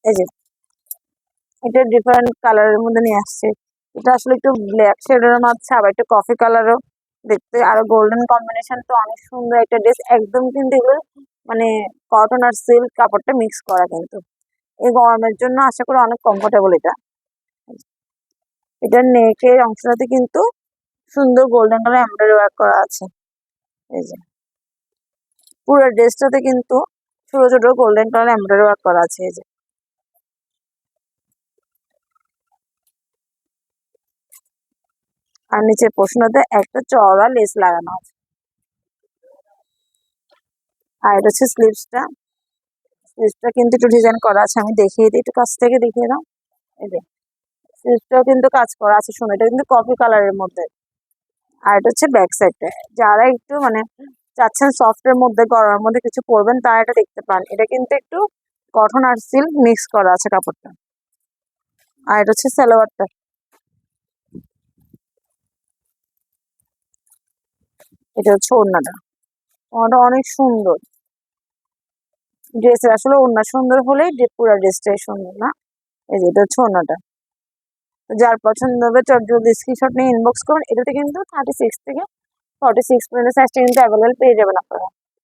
এই যে এটা ডিফারেন্ট কালারের মধ্যে নিয়ে আসছে। এটা আসলে একটু ব্ল্যাক শেডের মধ্যে, আবার একটু কফি কালারও দেখতে, আরো গোল্ডেন কম্বিনেশন। তো অনেক সুন্দর একটা ড্রেস, একদম কিন্তু এগুলো মানে কটন আর সিল্ক কাপড়টা মিক্স করা, কিন্তু এই গরমের জন্য আশা করি অনেক কমফোর্টেবল এটা। এটার নেকের অংশটাতে কিন্তু সুন্দর গোল্ডেন কালার এমব্রয়ডারি ওয়ার্ক করা আছে। এই যে পুরো ড্রেসটাতে কিন্তু ছোট ছোট গোল্ডেন কালার এমব্রয়ডারি ওয়ার্ক করা আছে। এই যে আর নিচের পোর্শনটাতে একটা চওড়া লেস লাগানো আছে। আর এটা হচ্ছে স্লিভসটা। স্লিভসটা কিন্তু একটু ডিজাইন করা আছে, আমি দেখিয়ে দিই, একটু কাছ থেকে দেখিয়ে দাও। এই যে স্লিভসটাও কিন্তু কাজ করা আছে, শোনো এটা কিন্তু কফি কালারের মধ্যে। আর এটা হচ্ছে ব্যাক সাইডটা। যারা একটু চাচ্ছেন সফটের মধ্যে, গরমের মধ্যে কিছু পরবেন, তারা এটা দেখতে পান। এটা কিন্তু একটু কটন আর সিল্ক মিক্স করা আছে কাপড়টা। আর এটা হচ্ছে সালোয়ারটা। এটা হচ্ছে ওড়নাটা। ওড়নাটা অনেক সুন্দর। ড্রেসের আসলে ওড়না সুন্দর হলেই পুরো ড্রেসটাই সুন্দর, না? এই যে এটা হচ্ছে ওড়নাটা। যার পছন্দ হবে জলদি স্ক্রিনশট নিয়ে ইনবক্স করুন। এটাতে কিন্তু 36 থেকে 46 পর্যন্ত সাইজটা কিন্তু অ্যাভেলেবল পেয়ে যাবেন আপনারা।